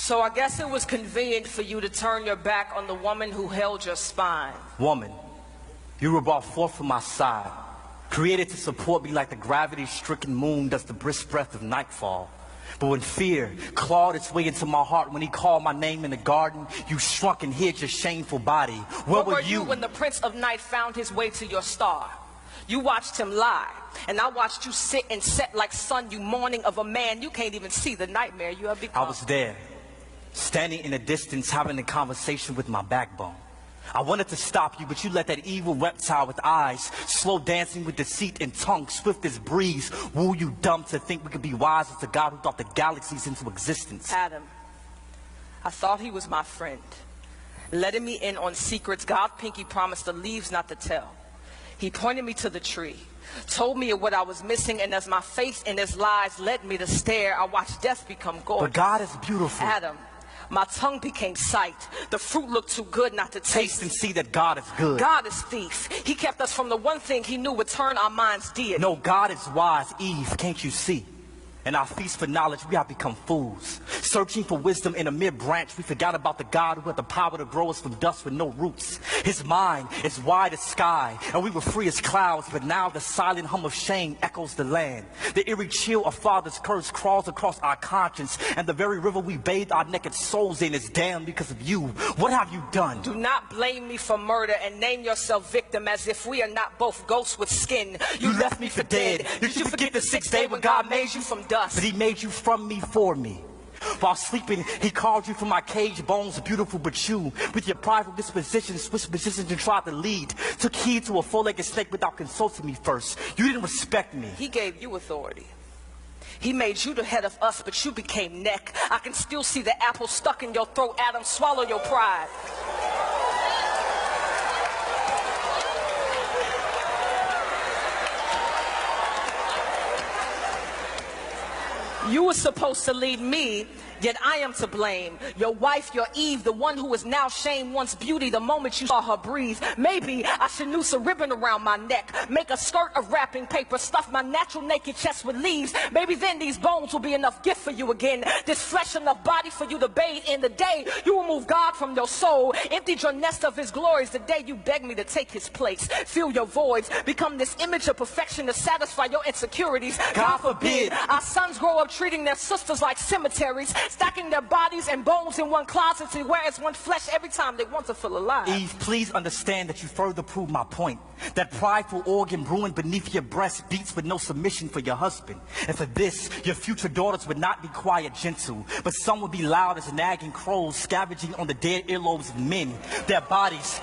So I guess it was convenient for you to turn your back on the woman who held your spine. Woman, you were brought forth from my side, created to support me like the gravity-stricken moon does the brisk breath of nightfall. But when fear clawed its way into my heart, when he called my name in the garden, you shrunk and hid your shameful body. Where were you when the Prince of Night found his way to your star? You watched him lie, and I watched you sit and set like sun, you mourning of a man. You can't even see the nightmare you have become. I was there, standing in the distance, having a conversation with my backbone. I wanted to stop you, but you let that evil reptile with eyes, slow dancing with deceit and tongue, swift as breeze, woo you dumb to think we could be wise as the God who thought the galaxies into existence. Adam, I thought he was my friend, letting me in on secrets God Pinky promised the leaves not to tell. He pointed me to the tree, told me of what I was missing, and as my faith in his lies led me to stare, I watched death become gorgeous. But God is beautiful. Adam, my tongue became sight. The fruit looked too good not to taste. Taste and see that God is good. God is thief. He kept us from the one thing he knew would turn our minds deity. No, God is wise. Eve, can't you see? In our feast for knowledge, we have become fools. Searching for wisdom in a mere branch, we forgot about the God who had the power to grow us from dust with no roots. His mind is wide as sky, and we were free as clouds, but now the silent hum of shame echoes the land. The eerie chill of Father's curse crawls across our conscience, and the very river we bathe our naked souls in is damned because of you. What have you done? Do not blame me for murder and name yourself victim as if we are not both ghosts with skin. You left me for dead. Did you forget the sixth day when God made you from dust? But he made you from me for me. While sleeping, he called you from my cage bones, beautiful but you, with your prideful disposition, switched positions and tried to lead. Took heed to a four-legged snake without consulting me first. You didn't respect me. He gave you authority. He made you the head of us, but you became neck. I can still see the apple stuck in your throat. Adam, swallow your pride. You were supposed to lead me, yet I am to blame. Your wife, your Eve, the one who is now shamed once beauty the moment you saw her breathe. Maybe I should noose a ribbon around my neck, make a skirt of wrapping paper, stuff my natural naked chest with leaves. Maybe then these bones will be enough gift for you again, this flesh enough body for you to bathe in. The day you will move God from your soul, emptied your nest of his glories, the day you beg me to take his place, fill your voids, become this image of perfection to satisfy your insecurities. God forbid our sons grow up treating their sisters like cemeteries, stacking their bodies and bones in one closet to wear as one flesh every time they want to feel alive. Eve, please understand that you further prove my point. That prideful organ brewing beneath your breast beats with no submission for your husband. And for this, your future daughters would not be quiet, gentle, but some would be loud as nagging crows scavenging on the dead earlobes of men. Their bodies,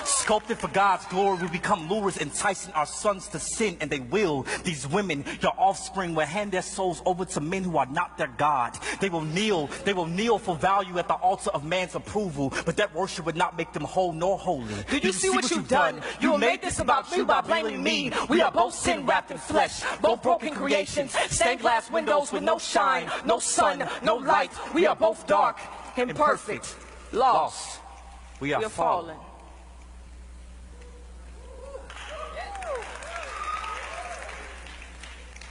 sculpted for God's glory, will become lures enticing our sons to sin, and they will. These women, your offspring, will hand their souls over to men who are not their God. They will kneel for value at the altar of man's approval, but that worship would not make them whole nor holy. Do you see what you've done? You made this about you by blaming me. We are both sin wrapped in flesh, both broken creations, stained glass windows with no shine, no sun, no light. We are both dark, imperfect, lost. We are fallen.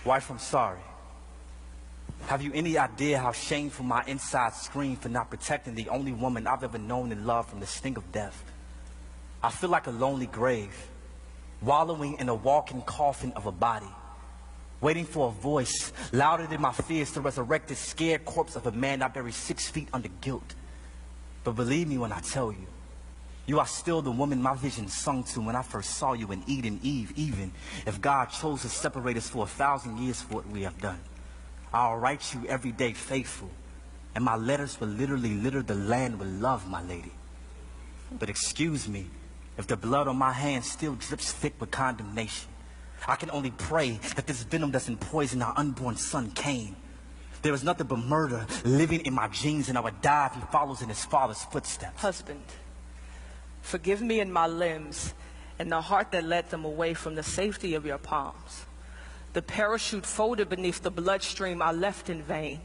Wife, I'm sorry. Have you any idea how shameful my insides scream for not protecting the only woman I've ever known and loved from the sting of death? I feel like a lonely grave, wallowing in a walking coffin of a body, waiting for a voice louder than my fears to resurrect the scared corpse of a man I buried 6 feet under guilt. But believe me when I tell you, you are still the woman my vision sung to when I first saw you in Eden, Eve, even if God chose to separate us for 1,000 years for what we have done. I'll write you every day faithful, and my letters will literally litter the land with love, my lady. But excuse me, if the blood on my hands still drips thick with condemnation, I can only pray that this venom doesn't poison our unborn son, Cain. There is nothing but murder living in my genes, and I would die if he follows in his father's footsteps. Husband, forgive me in my limbs and the heart that led them away from the safety of your palms. The parachute folded beneath the bloodstream I left in vain.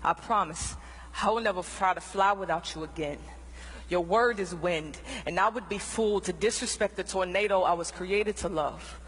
I promise I will never try to fly without you again. Your word is wind, and I would be fooled to disrespect the tornado I was created to love.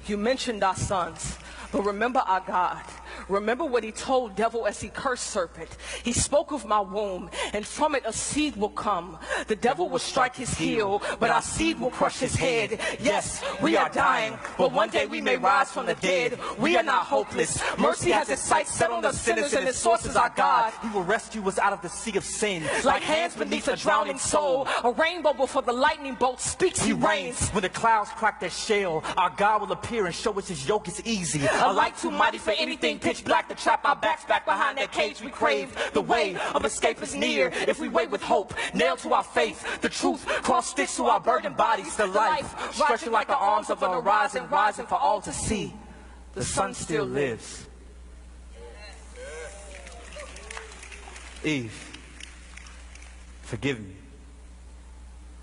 You mentioned our sons, but remember our God. Remember what he told devil as he cursed serpent. He spoke of my womb, and from it a seed will come. The devil will strike his heel, but our seed will crush his head. Yes, we are dying, but one day we may rise from the dead. We are not hopeless. Mercy has its sights set on the sinners, and its source is our God. He will rescue us out of the sea of sin. Like hands beneath a drowning soul, a rainbow before the lightning bolt speaks, he reigns. When the clouds crack their shell, our God will appear and show us his yoke is easy. A light too mighty for anything pitch black to trap our backs back behind that cage we crave. The way of escape is near if we wait with hope, nailed to our faith. The truth cross-stitched to our burdened bodies. The life stretching like the arms of an horizon, rising for all to see. The sun still lives. Eve, forgive me.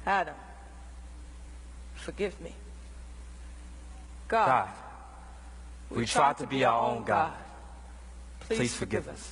Adam, forgive me. God, we tried to be our own God. Please forgive us.